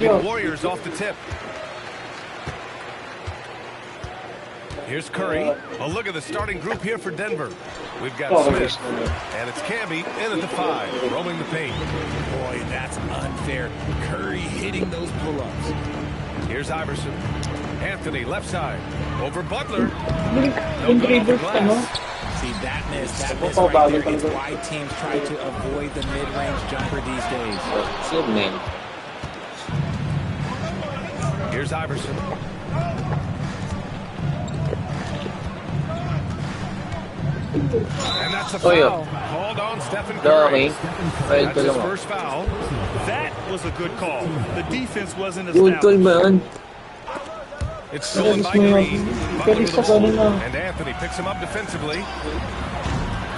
The Warriors off the tip. Here's Curry. Oh, look at the starting group here for Denver. We've got Smith, and it's Camby in at the 5, roaming the paint. Boy, that's unfair. Curry hitting those pull-ups. Here's Iverson. Anthony, left side. Over Butler. No good off the glass. See, that miss right there is why teams try to avoid the mid-range jumper these days. Here's Iverson. And that's a foul. Called on Stephen Curry. That's his first foul. That was a good call. The defense wasn't established. It's stolen by Green. Butler with the ball. And Anthony picks him up defensively.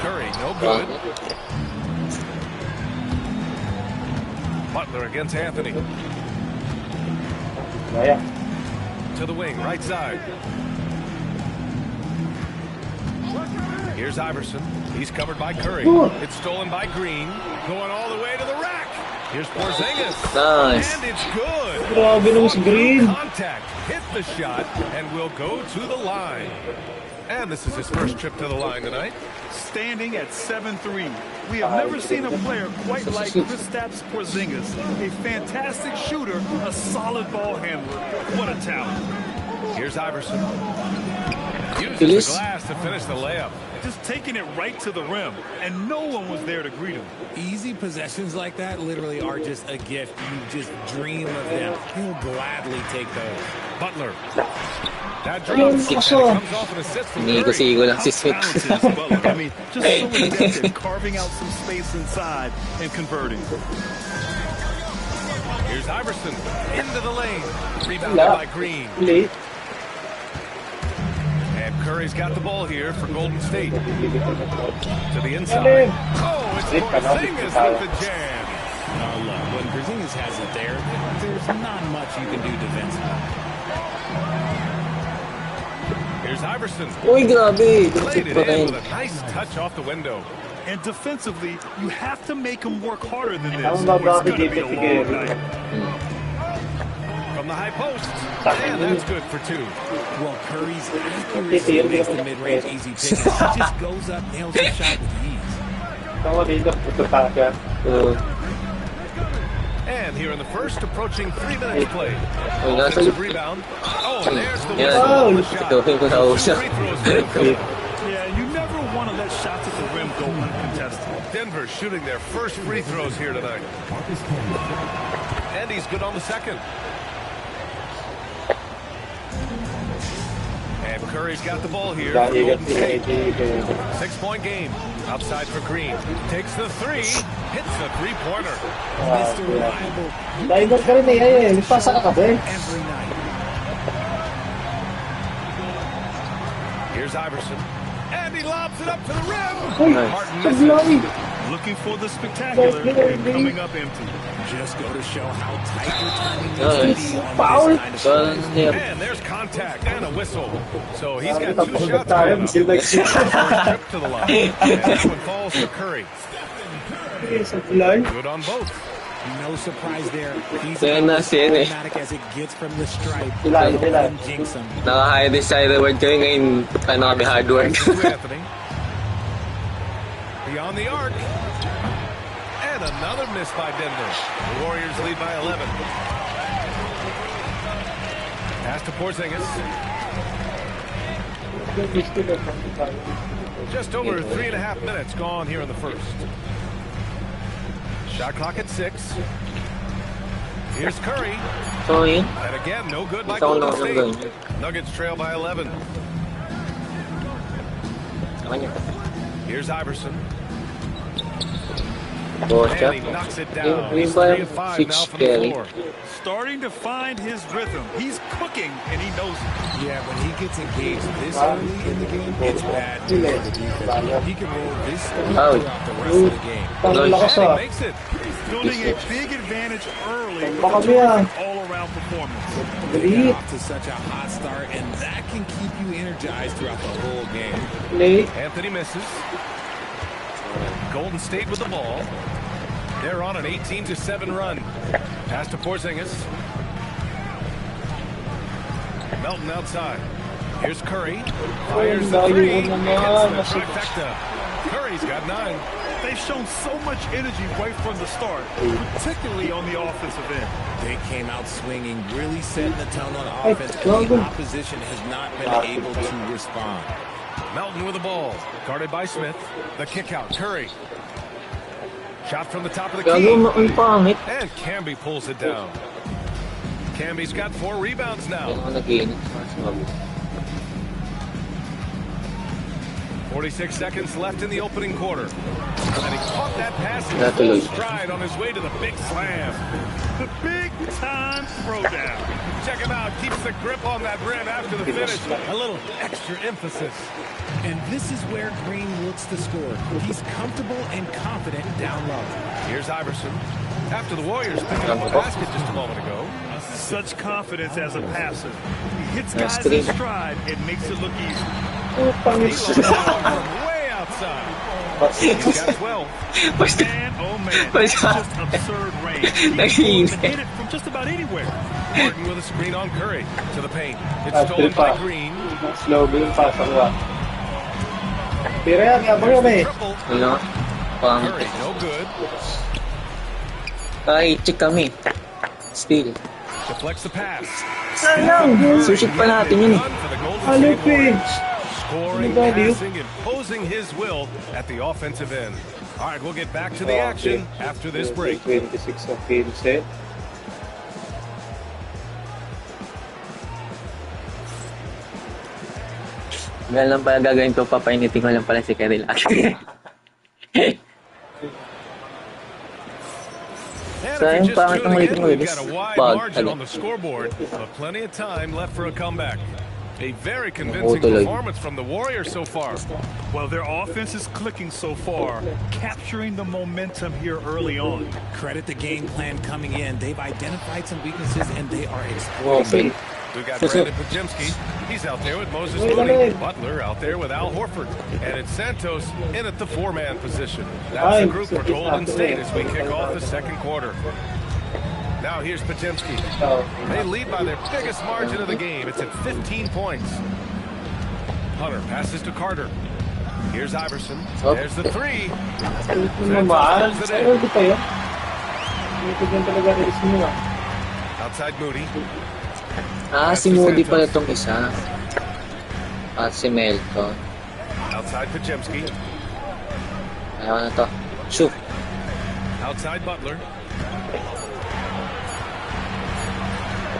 Curry, no good. Butler against Anthony. To the wing, right side. Here's Iverson. He's covered by Curry. It's stolen by Green. Going all the way to the rack. Here's Porzingis. Nice. And it's good. Contact. Hit the shot and will go to the line. And this is his first trip to the line tonight. Standing at 7'3". We have never seen a player quite like Kristaps Porzingis. A fantastic shooter, a solid ball handler. What a talent. Here's Iverson. Uses the glass to finish the layup. Just taking it right to the rim, and no one was there to greet him. Easy possessions like that literally are just a gift. You just dream of them. He'll gladly take those. Butler. That drops, and it comes off an assist from Curry. I mean, just so adept at carving out some space inside and converting. Here's Iverson into the lane. Rebounded by Green. And Curry's got the ball here for Golden State. To the inside. Oh, it's Porzingis with the jam. Look, when Porzingis has it there, there's not much you can do defensively. Here's Iverson. Uy, grabe. Played it in with a nice touch off the window. And defensively, you have to make him work harder than this. It's going to be a long night. From the high post. And that's good for 2. Well, Curry's accuracy makes the mid-range easy pick. He just goes up, nails the shot with ease. And here in the first, approaching 3 minutes played. Offensive rebound. Oh, and there's the shot. Yeah, you never want to let shots at the rim go uncontested. Denver shooting their first free throws here tonight. And he's good on the second. And Curry's got the ball here. 6-point game. Outside for Green. Takes the 3. Hits the 3-pointer. Mr. Reliable. Every night. Here's Iverson. And he lobs it up to the rim. Martin misses. Looking for the spectacular and coming up empty. Just go to show how tight your timing needs to be on this kind of play. And there's contact and a whistle. So he's got 2 shots going up. Trip to the line. And that one falls to Curry. Good on both. No surprise there. He's as automatic as it gets from the stripe. Jinx him. Naka-high side word kayo ngayon. Paano kami hard work. Beyond the arc. And another miss by Denver. The Warriors lead by 11. Pass to Porzingis. Just over 3.5 minutes gone here in the first. Shot clock at 6. Here's Curry. And again, no good by Golden State. Nuggets trail by 11. Here's Iverson. And he knocks it down. He's 3 of 5 now from the floor. Starting to find his rhythm. He's cooking, and he knows it. Yeah, when he gets engaged this early in the game, it's bad for the defense. He can roll this throughout the rest of the game. And he makes it. Building a big advantage early with a all-around performance. Getting off to such a hot start, and that can keep you energized throughout the whole game. Anthony misses. Golden State with the ball. They're on an 18-7 run. Pass to Porzingis. Melton outside. Here's Curry. Fires the three. Hits the trifecta. Curry's got 9. They've shown so much energy right from the start, particularly on the offensive end. They came out swinging, really setting the tone on offense, and the opposition has not been able to respond. Melton with the ball. Guarded by Smith. The kick out. Curry. Shot from the top of the key. And Camby pulls it down. Camby's got 4 rebounds now. 46 seconds left in the opening quarter. And he caught that pass in full stride on his way to the big slam. The big-time throwdown. Check him out. Keeps the grip on that rim after the finish. A little extra emphasis. And this is where Green looks to score. He's comfortable and confident down low. Here's Iverson. After the Warriors picking up a basket just a moment ago. Such confidence as a passer. He hits guys in stride and makes it look easy. Way outside. He's got 12. Man, oh man, that's just absurd range. He can hit it from just about anywhere. Martin with a screen on Curry to the paint. It's stolen by Green. Slow game pass ako. Pero Triple. Ano? Curry, no good. Ay, check kami. Steal. Deflects the pass. Susit pa natin yun eh. Scoring, passing, imposing his will at the offensive end. All right, we'll get back to the action after this break. 26 of games eh. Ganun lang pala gagawin ko, papainitin ko lang pala si Kerry last. And if you're just tuning in, we've got a wide margin on the scoreboard, but plenty of time left for a comeback. A very convincing performance from the Warriors so far. Well, their offense is clicking so far, capturing the momentum here early on. Credit the game plan coming in. They've identified some weaknesses, and they are exploiting. We've got Brandon Podziemski. He's out there with Moses Moody. Butler out there with Al Horford. And it's Santos in at the 4-man position. That's the group for Golden State as we kick off the second quarter. Now here's Podziemski. They lead by their biggest margin of the game. It's at 15 points. Hunter passes to Carter. Here's Iverson. There's the 3. Outside Moody. Si Moody pala itong isa. At si Melton. Outside Podziemski. Ayaw na to. Shoot. Outside Butler.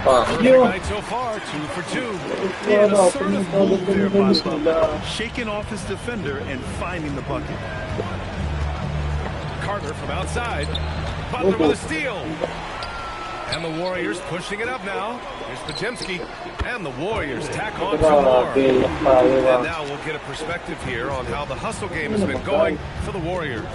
Night so far, 2 for 2. An assertive move there by Butler, shaking off his defender and finding the bucket. Carter from outside. Butler with a steal. And the Warriors pushing it up now. Here's Podziemski. And the Warriors tack on some more. And now we'll get a perspective here on how the hustle game has been going for the Warriors.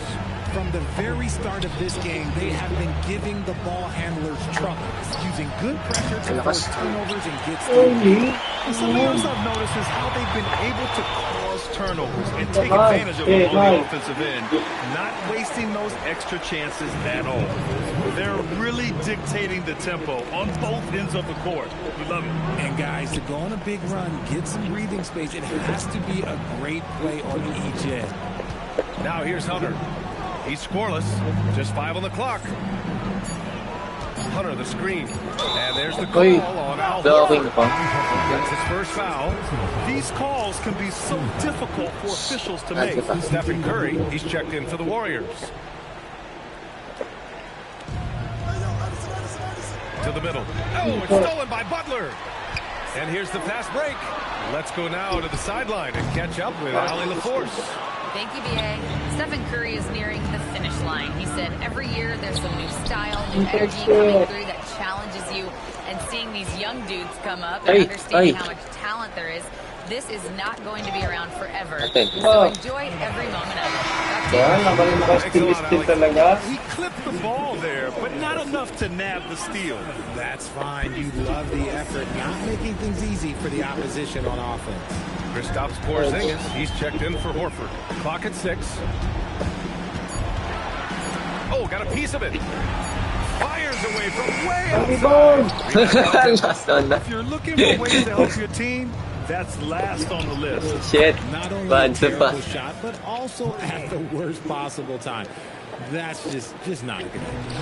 From the very start of this game, they have been giving the ball handlers trouble, using good pressure to force turnovers and get steals. Something else I've noticed is how they've been able to cause turnovers and take advantage of them on the offensive end, not wasting those extra chances at all. They're really dictating the tempo on both ends of the court. We love it. And guys, to go on a big run, get some breathing space, it has to be a great play on each end. Now here's Hunter. He's scoreless. Just 5 on the clock. Hunter the screen. And there's the call on Al Horford. That's his first foul. These calls can be so difficult for officials to make. Stephen Curry, he's checked in for the Warriors. To the middle. Oh, it's stolen by Butler. And here's the fast break. Let's go now to the sideline and catch up with Ali LaForce. Thank you, B.A. Stephen Curry is nearing the finish line. He said every year there's some new style, new energy coming through that challenges you. And seeing these young dudes come up and understanding how much talent there is, this is not going to be around forever. So enjoy every moment of it. He clipped the ball there, but not enough to nab the steal. That's fine. You love the effort, not making things easy for the opposition on offense. Kristaps Porzingis, he's checked in for Horford. Clock at 6. Oh, got a piece of it. Fires away from way outside. Last on na. If you're looking for ways to help your team, that's last on the list. Shit. Not only a Bad pa. terrible shot, but also at the worst possible time. That's just not a good idea.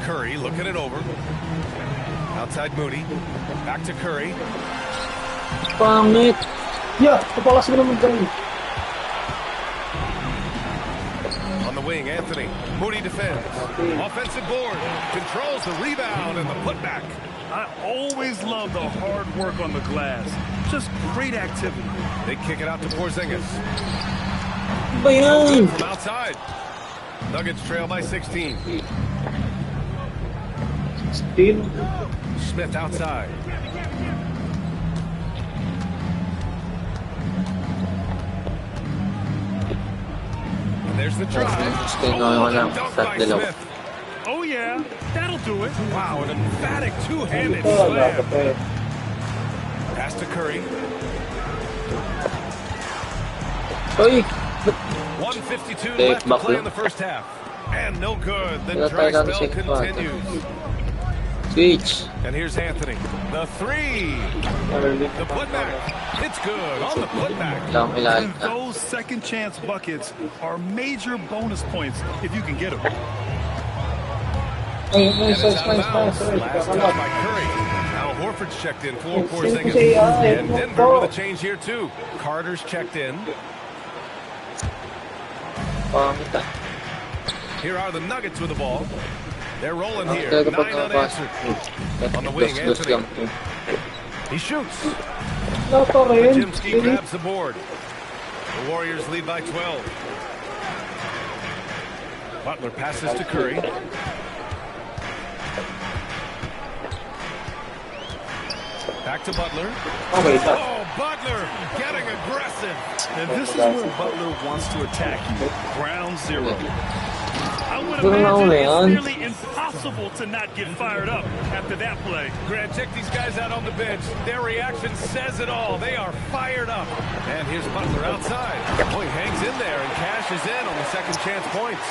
Curry looking it over. Outside Moody. Back to Curry. Pangit. Yeah, kapakas mo naman dyan. On the wing, Anthony. Moody defends. Offensive board. Controls the rebound and the putback. I always love the hard work on the glass. Just great activity. They kick it out to Porzingis. Ba yan? From outside. Nuggets trail by 16. Steal. Smith outside. And there's the drive. Dunk by Smith. Oh, yeah, that'll do it. Wow, an emphatic two-handed slam. Pass to Curry. Oy! 1:52 left to play in the first half. And no good. The dry spell continues. Switch. And here's Anthony. The three. The putback. It's good on the putback. Lang ilan. And those second chance buckets are major bonus points if you can get them. Ay, And it's out of bounds. Last touch by Curry. Now Horford's checked in for Porzingis. And Denver with a change here too. Carter's checked in. Pangit ah. Here are the Nuggets with the ball. They're rolling here. Talaga 9 pagkakapasok. unanswered. On the wing, Dos Anthony. lang to. He shoots. No pa rin. Jimski grabs the board. The Warriors lead by 12. Butler passes to Curry. Back to Butler. Okay, stop. Oh, Butler getting aggressive. And this is where Butler wants to attack you. Ground zero. I would Good imagine Leon. it's nearly impossible to not get fired up after that play. Grant, check these guys out on the bench. Their reaction says it all. They are fired up. And here's Butler outside. Oh, he hangs in there and cashes in on the second chance points.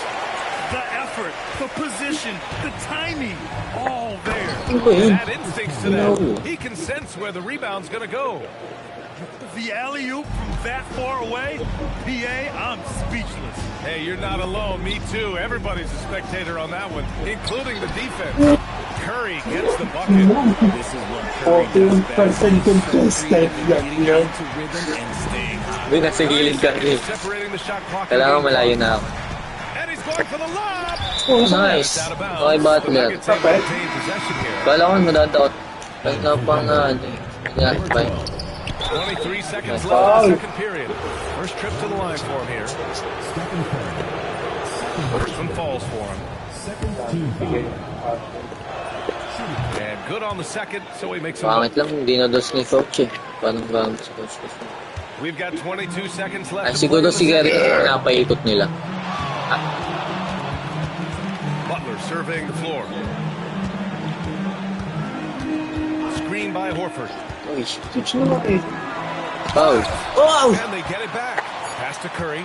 The effort, the position, the timing, all there. Ano ba yun? That instincts to that. He can sense where the rebound's going to go. The alley-oop from that far away, PA, I'm speechless. Hey, you're not alone. Me too. Everybody's a spectator on that one, including the defense. Curry gets the bucket. This is what Curry does best. 14% contested. Getting into rhythm and staying high. Hindi, nasa gilid ka rin. Separating the shot clock. Kailangan malayo na ako. And he's going for the lob. Nice. Out of bounds. Okay, Butler. The Nuggets have retained possession here. Kala ko madadaot. Kaya pa nga, ano eh. Kaya, bye. 23 seconds left in the second period. First trip to the line for him here. Some falls for him. And good on the second, so he makes some. Pangit lang, hindi na dos ni coach eh. Parang pangit si coach. We've got 22 seconds Ay, left. siguro si Gary napaikot nila. Butler surveying the floor. Screen by Horford. Uy, Switch na lang eh. foul. Wow! And they get it back. Pass to Curry.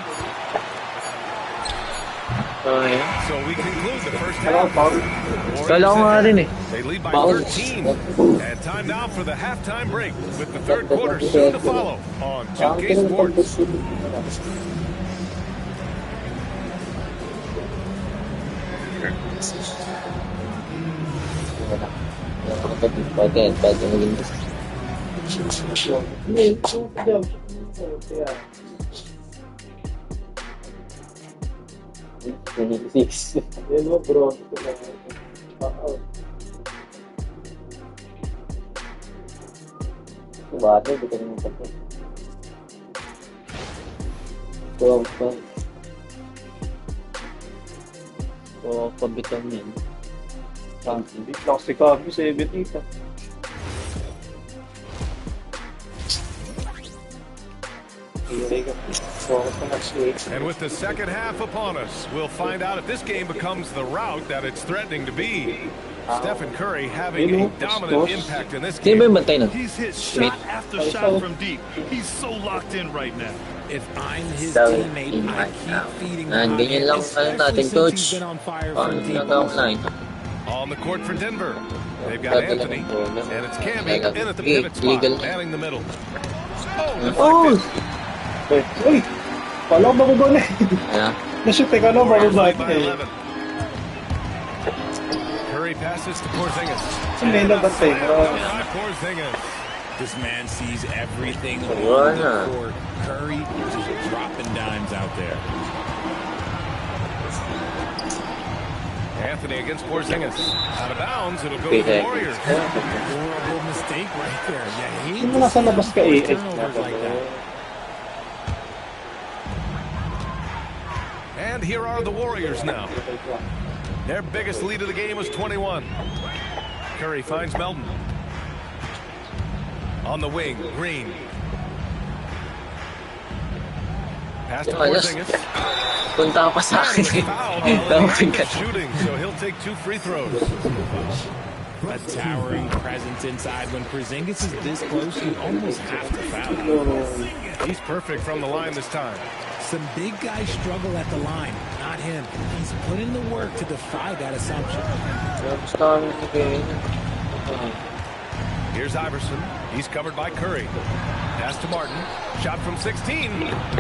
Okay. So we conclude the first Kailangan half. foul. Kala ko nga rin eh. They lead by Foul. 13. And time now for the halftime break with the third quarter soon to follow on 2K Sports. Pwede maging six. Yan mo bro. Bata, hindi ka naman pagod. So, pabitang yan. Hindi lang si Kami sa Ebitita. And with the second half upon us, we'll find out if this game becomes the rout that it's threatening to be. Stephen Curry having a dominant impact in this Sino ba game. yung bantay nun? He's hit shot after shot from deep. He's so locked in right now. If I'm his Dahil teammate, I keep feeding ganyan him, lang especially natin, since coach. he's been on fire Paano from deep. nag-online? On the court for Denver. They've got Anthony, and it's Camby in at the pivot spot, Legal. manning the middle. Oh! Uy! Kala ko bababa na Yeah. Na-shoot eh, kala ko bababa By eh. 11. Curry passes to Porzingis. Sa may nabantay mo. By Porzingis. This man sees everything on Wala. the court. Curry just dropping dimes out there. Anthony against Porzingis. Out of bounds, it'll go to the Warriors. Horrible mistake right there. You hate Yung nasa labas ka eh. turnovers like that. And here are the Warriors now. Their biggest lead of the game was 21. Curry finds Melton. On the wing, Green. Pass to Porzingis. Punta ka pa sa akin eh. Tawagin ka. Shooting, so he'll take 2 free throws. A towering presence inside. When Porzingis is this close, you almost have to foul. He's perfect from the line this time. Some big guys struggle at the line, not him. He's put in the work to defy that assumption. Here's Iverson. He's covered by Curry. Pass to Martin. Shot from 16.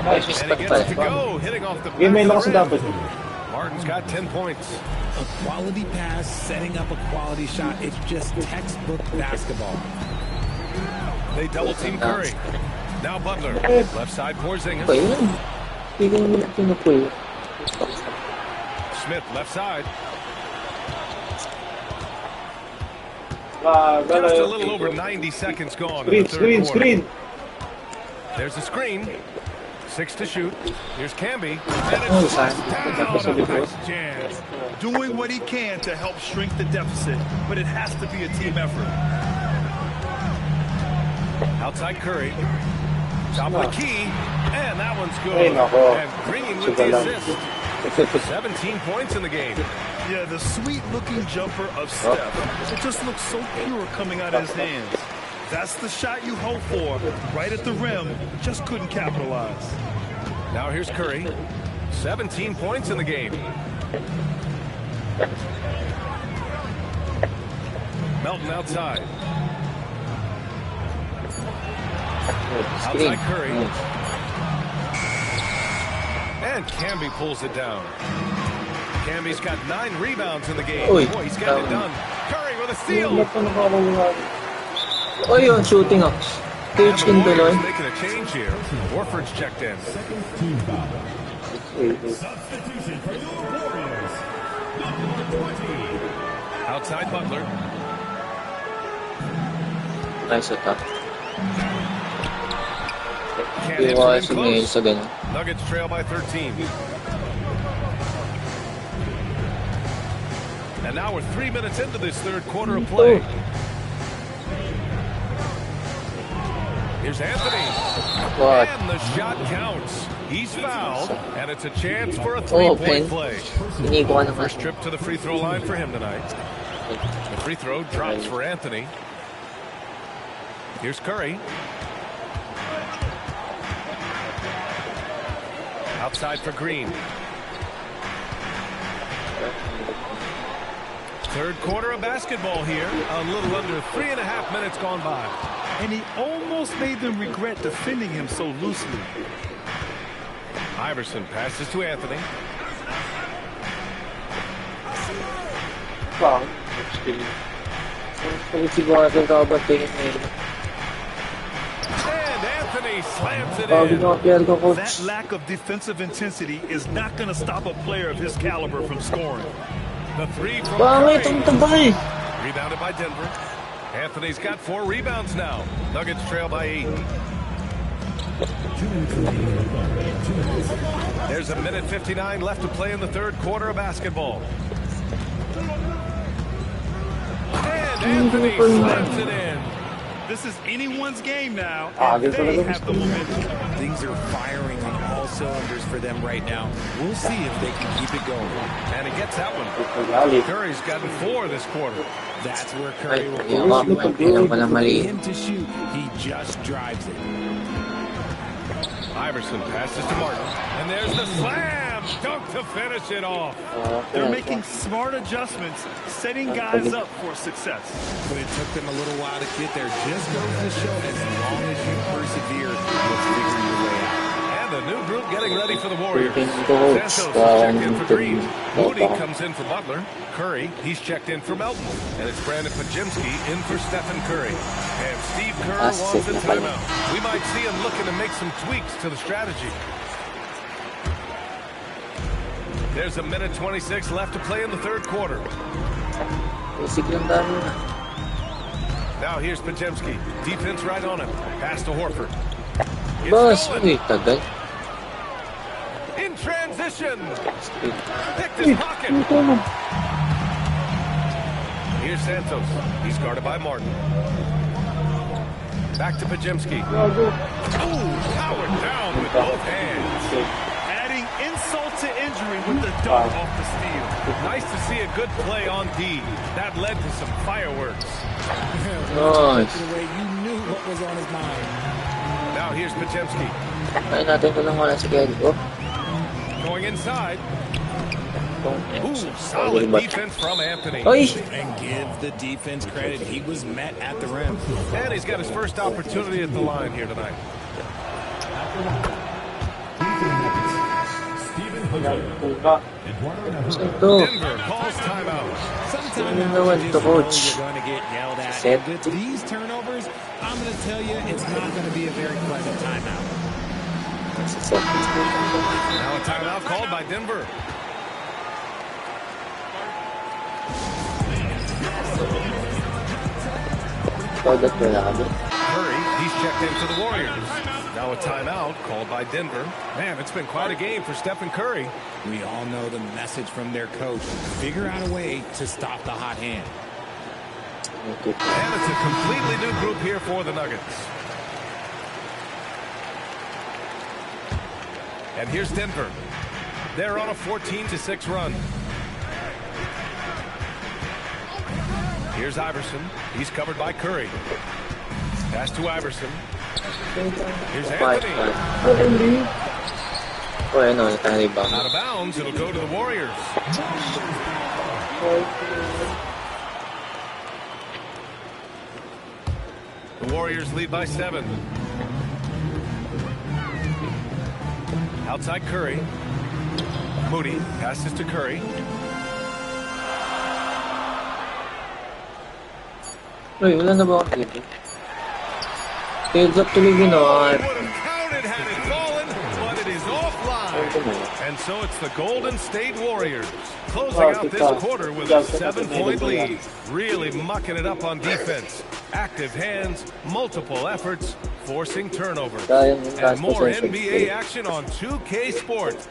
Nice. And he gets to go, hitting off the Game may back lakas of the dapat. rim. Martin's got 10 points. A quality pass, setting up a quality shot. It's just textbook basketball. They double team Curry. Now Butler. Left side Porzingis. Pa yun. Hindi ko naman pinupull. Smith left side. Just a little over 90 seconds gone in the third quarter. There's a screen. 6 to shoot. Here's Camby. And it's Nice jam. Doing what he can to help shrink the deficit, but it has to be a team effort. outside Curry. Top of the key. And that one's good. And Green with the assist. 17 points in the game. Yeah, the sweet-looking jumper of Steph. It just looks so pure coming out of his hands. That's the shot you hope for. Right at the rim, just couldn't capitalize. Now here's Curry. 17 points in the game. Melton outside. Outside Curry. And Camby pulls it down. Camby's got 9 rebounds in the game. Boy, he's getting it done. Curry with a steal. Oh, yun, shooting up. Page in below. Making a change here. Horford's checked in. Substitution for your Warriors. Number 20. Outside Butler. Nice attack. Can't Hindi hit ko from kasi in ngayon close. sa ganun. Nuggets trail by 13. And now we're 3 minutes into this third quarter of play. Here's Anthony. What? And the shot counts. He's fouled, and it's a chance for a three-point play. Hindi ko naman. First trip to the free throw line for him tonight. The free throw drops for Anthony. Here's Curry. Outside for Green. Third quarter of basketball here. A little under 3.5 minutes gone by. And he almost made them regret defending him so loosely. Iverson passes to Anthony. Wow. And Anthony slams it in. That lack of defensive intensity is not going to stop a player of his caliber from scoring. The three from Bakit? Curry. Ang tabay. Rebounded by Denver. Anthony's got 4 rebounds now. Nuggets trail by 8. There's a minute 59 left to play in the third quarter of basketball. And Anthony slams it in. This is anyone's game now, Ah, and gusto they ko have the momentum. Things are firing on all cylinders for them right now. We'll see if they can keep it going. And he gets that one. Curry's gotten 4 this quarter. That's where Curry will him to shoot. He just drives it. Iverson passes to Martin. And there's the slam dunk to finish it off. They're making smart adjustments, setting guys up for success. But it took them a little while to get there. Just goes to show as long as you persevere, you'll figure your way out. And the new group getting ready for the Warriors. Santos is checked in for Green. Moody comes in for Butler. Curry, he's checked in for Melton. And it's Brandon Pajemski in for Stephen Curry. And Steve Kerr wants a timeout. We might see him looking to make some tweaks to the strategy. There's a minute 26 left to play in the third quarter. Now here's Pajemski. Defense right on him. Pass to Horford. It's in transition. Picked his pocket. Here's Santos. He's guarded by Martin. Back to Pajemski. Powered down with both hands. Adding insult to injury with the dunk off the steal. Nice to see a good play on D. That led to some fireworks. Nice. The way you knew what was on his mind. Now here's Pajemski. Going inside. Ooh, solid defense from Anthony. And give the defense credit. He was met at the rim. And he's got his first opportunity at the line here tonight. Stephen Denver calls timeout. Sometimes you're going to get yelled at. And with these turnovers, I'm going to tell you it's not going to be a very pleasant timeout. Now a timeout called by Denver. Curry, he's checked in for the Warriors. Now a timeout called by Denver. Man, it's been quite a game for Stephen Curry. We all know the message from their coach. Figure out a way to stop the hot hand. And it's a completely new group here for the Nuggets. And here's Denver. They're on a 14-6 run. Here's Iverson. He's covered by Curry. Pass to Iverson. Here's Anthony. Out of bounds. It'll go to the Warriors. The Warriors lead by 7. Outside Curry. Moody passes to Curry. Wala na ba ako dito? Heads up tuloy ginawa. Counted had it fallen, but it is offline. And so it's the Golden State Warriors closing out this quarter with a 7-point lead. Really mucking it up on defense. Active hands, multiple efforts, forcing turnovers. And more NBA action on 2K Sports.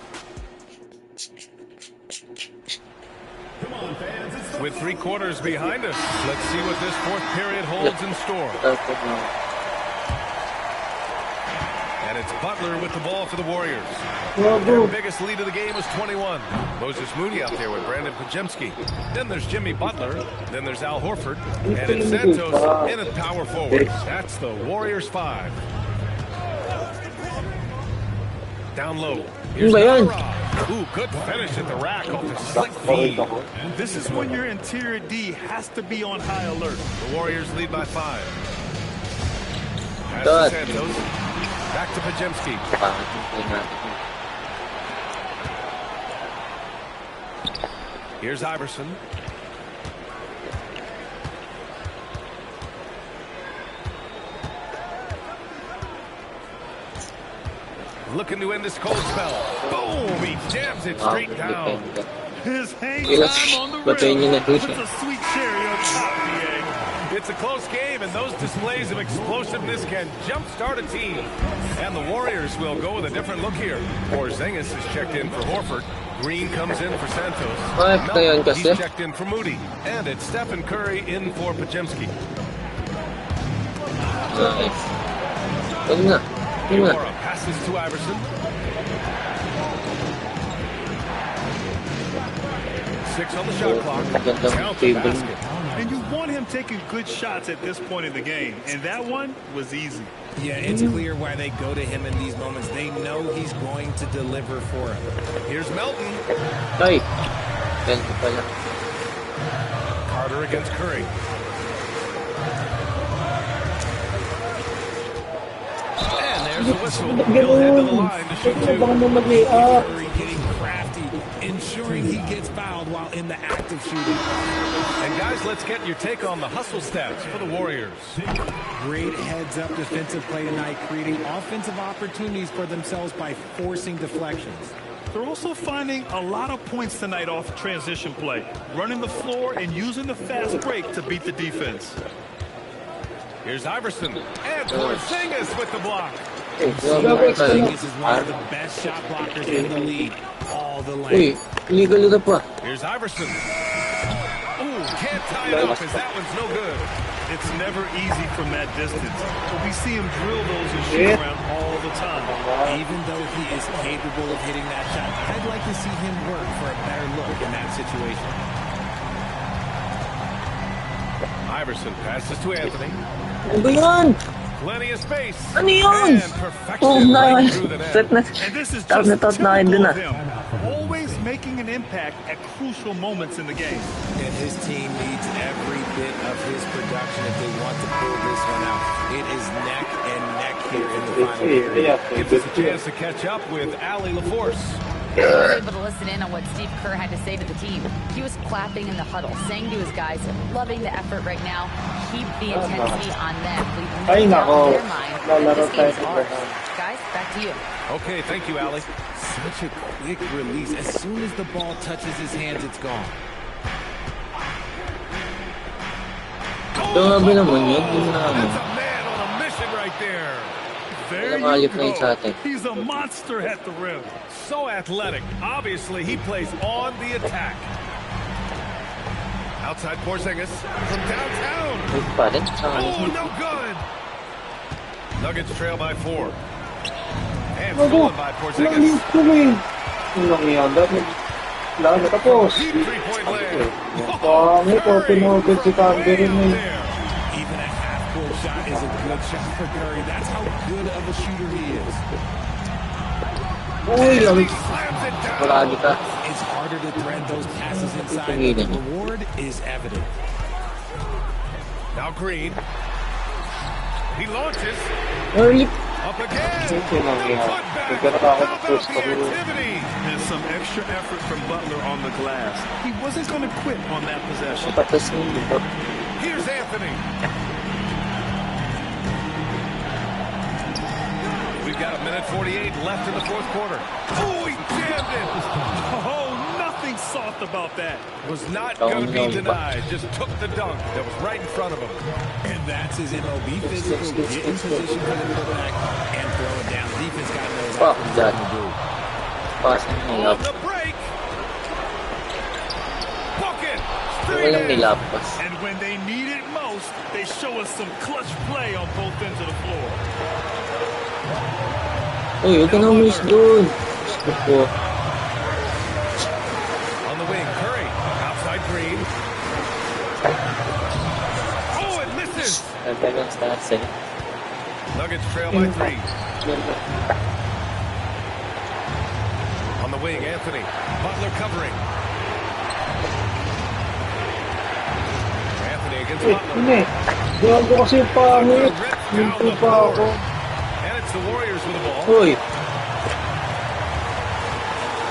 With 3 quarters behind us, let's see what this fourth period holds in store. And it's Butler with the ball for the Warriors. Their biggest lead of the game is 21. Moses Moody out there with Brandon Pajemski. Then there's Jimmy Butler. Then there's Al Horford. And it's Santos in at power forward. That's the Warriors 5. Down low. Here's Nara. Ooh, good finish at the rack off a slick feed. And this is when your interior D has to be on high alert. The Warriors lead by 5. Pass to Santos. Back to Pajemski. Here's Iverson. Looking to end this cold spell. Boom! He jams it straight down. His hang time on the rim puts a sweet cherry on top, BA. It's a close game, and those displays of explosiveness can jumpstart a team. And the Warriors will go with a different look here. Porzingis is checked in for Horford. Green comes in for Santos. Melton, he's checked in for Moody. And it's Stephen Curry in for Pajemski. Passes to Iverson. 6 on the shot clock. Magandang Count the table. basket. And you want him taking good shots at this point in the game. And that one was easy. Yeah, it's clear why they go to him in these moments. They know he's going to deliver for them. Here's Melton. Ay! Ganito pala. Carter against Curry. And there's a whistle. He'll head to the line to shoot two. Curry getting crafty, ensuring he gets fouled while in the act of shooting. And guys, let's get your take on the hustle stats for the Warriors. Great heads-up defensive play tonight, creating offensive opportunities for themselves by forcing deflections. They're also finding a lot of points tonight off transition play, running the floor and using the fast break to beat the defense. Here's Iverson. And Porzingis with the block. Porzingis is one of the best shot blockers in the league. All the Uy, length. legal na pa. Here's Iverson. Ooh, can't tie it up as that one's no good. It's never easy from that distance, but we see him drill those and shoot around all the time. Even though he is capable of hitting that shot, I'd like to see him work for a better look in that situation. Iverson passes to Anthony. Ano ba yan? Plenty of space. Ano yun? And perfection Oh na, right through the net. set na. And this is Tawag just na tawag na kayo typical dun of him, always making an impact at crucial moments in the game. And his team needs every bit of his production if they want to pull this one out. It is neck and neck here in the final period. Gives us a chance to catch up with Ali LaForce. We were able to listen in on what Steve Kerr had to say to the team. He was clapping in the huddle, saying to his guys, loving the effort right now. Keep the intensity on them. Leave no doubt in their mind that this game's ours. Guys, back to you. Okay, thank you, Ali. Such a quick release. As soon as the ball touches his hands, it's gone. Grabe naman yun. That's a man on a mission right there. There Walang you alip na yun sa atin. go. He's a monster at the rim. So athletic. Obviously, he plays on the attack. Outside Porzingis from downtown. Uy, pa rin. Oh, no good. Nuggets trail by 4. And stolen by Porzingis. Ano yan? Lahat na tapos. Deep three-point land. Pangit ko, pinugod si Thunder rin eh. Even a half-court shot is a good shot for Curry. That's how good of a shooter he is. Uy, lamig. Slams it down. Marami ka. It's harder to thread those passes inside, but the reward is evident. Now Green. He launches. Early. Up again. Ito lang yan. Putback. Nagkaroon ako How ng about first the couple. activity? And some extra effort from Butler on the glass. He wasn't going to quit on that possession. Patas mo dito. Here's Anthony. We've got 1:48 left in the fourth quarter. Oh, he jammed it. Oh, nothing soft about that. Was not going to be denied. Just took the dunk that was right in front of him. And that's his MO. Be physical, get in position for the putback, and throw it down. Defense got to know Fuck exactly what that. to do. Passing On nilap. the break. Bucket. Walang Straight in. nilapas. And when they need it most, they show us some clutch play on both ends of the floor. Uy, huwag ka na umalis doon. Gusto ko. On the wing, Curry. Outside Green. Oh, it misses. Nagtagang stats eh. Nuggets trail by 3. On the wing, Anthony. Butler covering. Anthony against Butler. Yun eh. Diyan ko kasi pangit. Ripped Yung down the pa ako. floor. And it's the Warriors with the ball. Uy,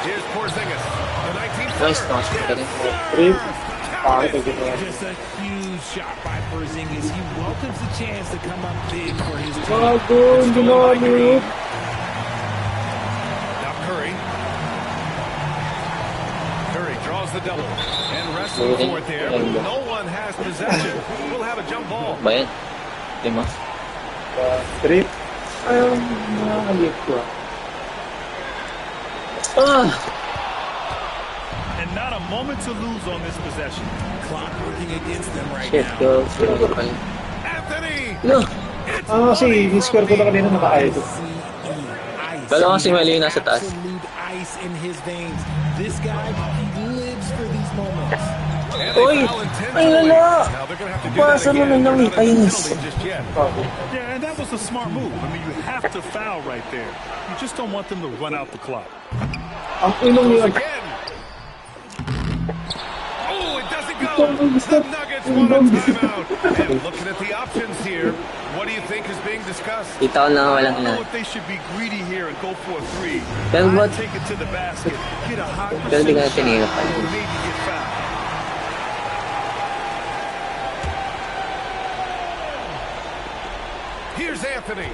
Here's Porzingis. The 19th nice footer. nice ka rin. Trip. Pangit ang ginawa. Just a huge shot by Porzingis. He welcomes the chance to come up big for his team. Bago, ginawa niyo. Now Curry. Curry draws the double. And wrestling for it there. But no one has possession. We'll have a jump ball. Ba yan? Lima. Trip. Ayaw, nakakalip ko. Ah! And not a moment to lose on this possession. Clock working against them right Shit, now. girl. Sino ka pala? Anthony. No! Kasi, ni-score ko na kanina naka-idol. Ice. Kala ko kasi mali yung nasa taas. Absolute ice in his veins. This guy, he lives for these moments. And they Oy! foul Ay, intentionally. lala! Now they're going to have to do that Pasa mo again. na They're not ay, in the yes. penalty just yet. Yeah, and that was a smart move. I mean, you have to foul right there. You just don't want them to run out the clock. Ang inong Goes yun. again. Oh, it doesn't go. The Nuggets want a timeout. And looking at the options here, what do you think is being discussed? Ito lang I walang don't know ilan. if they should be greedy here and go for a three. Pero I'd ba't- take it to the basket, get a high Pero di ka na percentage tinira shot, pa. or maybe get fouled. Here's Anthony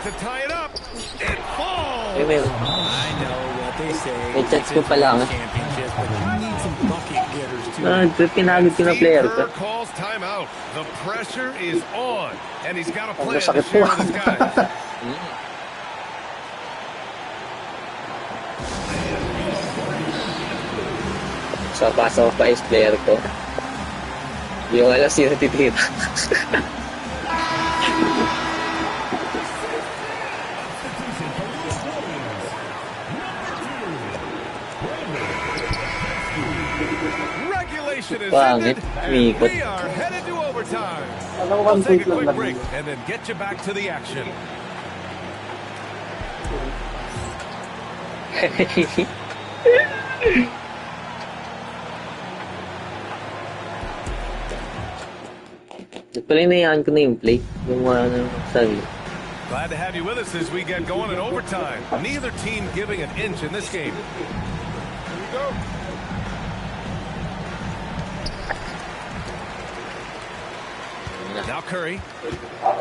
to tie it up. It falls. Ay, meron. I know what they say. May chance ko pa lang. Championships, but you need some bucket getters too. Pinagod ko na player ko. Steve Kerr calls timeout. The pressure is on, and he's got a plan to Masakit share po. with his guys. So, pasok pa is player ko. Hindi ko alam sino titira. Regulation is Pangit. ended, and Umikot. we are headed to overtime. Ano, We'll one take a point lang quick naman. break and then get you back to the action. Pala inayaan ko na yung play. Yung mga sarili. Glad to have you with us as we get going in overtime. Neither team giving an inch in this game. Here we go. Now Curry.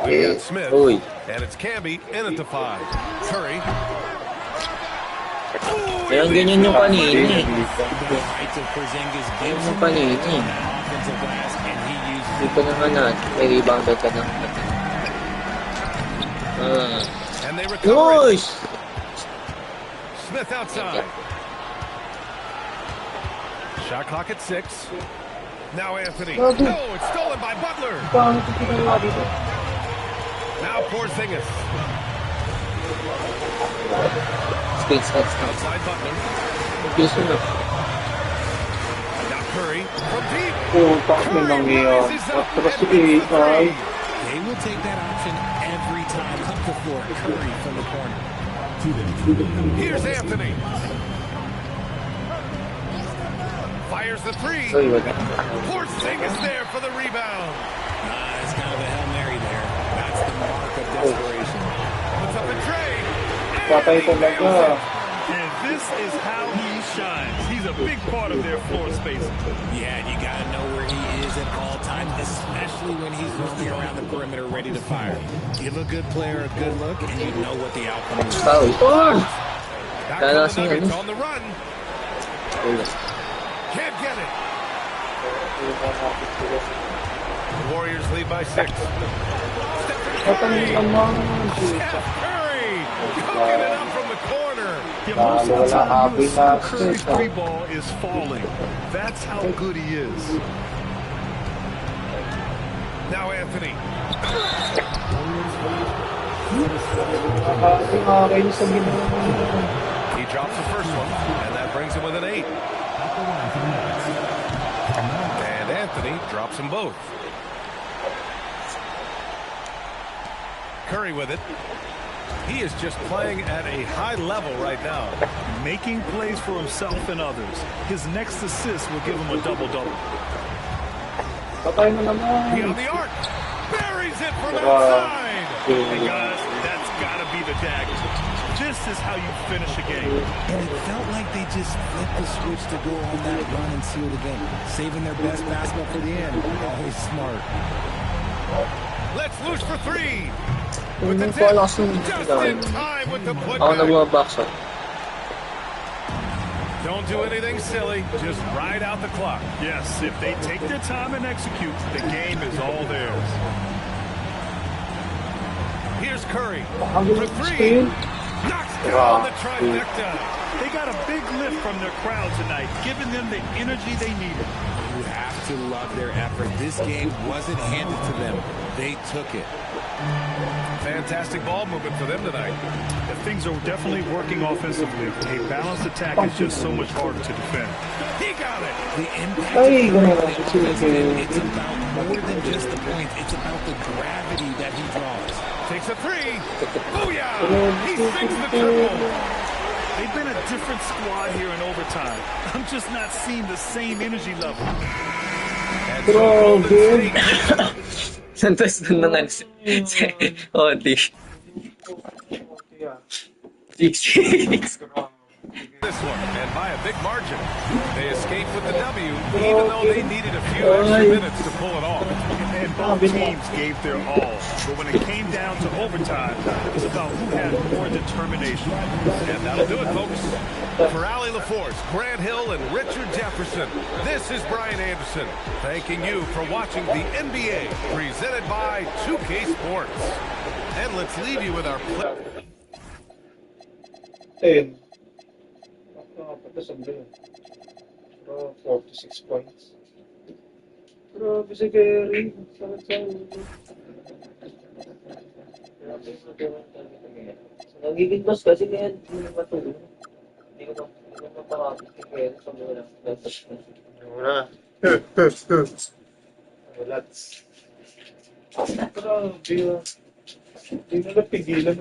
We've got Smith. Uy. And it's Camby in at the 5. Curry. Kaya ganyan yung kanina eh. The height of Porzingis gives Yung him kanina the eh. offensive glass, and he uses Hindi pa naman natin. May rebound ka na. And they recover Uy! it. Smith outside. Shot clock at 6. Now Anthony. No, it's stolen by Butler. Pangit yung ginawa dito. Now Porzingis. Space outs na. Outside Butler. Bilis mo na. Now Curry from deep. Kung bakit may nangyayari. Raises up Tapos and si makes the AI. three. They will take that option every time up the floor. Curry from the corner. Here's Anthony. Fires the three. Sorry, wag. Porzingis there for the rebound. It's kind of a Hail Mary there. That's the mark of desperation. Puts up a tray. Patay talaga. And this is how he shines. He's a big part of their floor space. Yeah, you got to know where he is at all times, especially when he's roaming around the perimeter ready to fire. Give a good player a good look, and you know what the outcome is. Foul. Oh! Back Kala to the kasi Nuggets ano. on the run. Can't get it. The Warriors lead by 6. Patay naman. Steph Curry cooking it up from the corner. Yeah, most of the time you Happy assume Curry's last three ball is falling. That's how good he is. Now Anthony. Nakakainis ang ginawa mo. He drops the first one, and that brings him with an 8. And Anthony drops them both. Curry with it. He is just playing at a high level right now. Making plays for himself and others. His next assist will give him a double-double. Patay na naman. Beyond the arc. Buries it from Wow. outside. And guys, that's got to be the dagger. This is how you finish a game. And it felt like they just flipped the switch to go on that run and seal the game. Saving their best basketball for the end. Always smart. Let's loose for 3. With the Hindi ko alam tip. kung Just in time with the Ako putback. nag-box out. Don't do anything silly. Just ride out the clock. Yes, if they take their time and execute, the game is all theirs. Here's Curry Ang for galing 3. screen. Knocks down the trifecta. They got a big lift from their crowd tonight, giving them the energy they needed. You have to love their effort. This game wasn't handed to them. They took it. Fantastic ball movement for them tonight. Things are definitely working offensively. A balanced attack is just so much harder to defend. He got it. The impact of Curry on the offense, it's about more than just the points. It's about the gravity that he draws. Takes a three. Booyah! He sinks the triple. They've been a different squad here in overtime. I'm just not seeing the same energy level. And so Golden State Santos dun na nga si Odi. 6-6. this one, and by a big margin. They escaped with the W, even though they needed a few extra minutes to pull it off. And both teams gave their all. But when it came down to overtime, it was about who had more determination. And that'll do it, folks. For Allie LaForce, Grant Hill, and Richard Jefferson, this is Brian Anderson, thanking you for watching the NBA, presented by 2K Sports. And let's leave you with our play. 10. Nakakapatasag din. Pero 46 points. Grabe si Kerry. Sakit sa ulo. Nagiging boss kasi kaya hindi na matulog. Hindi ko mapakapit kay Kerry sa mga lantas na. Wala. Relats. Grabe. Hindi na napigilan.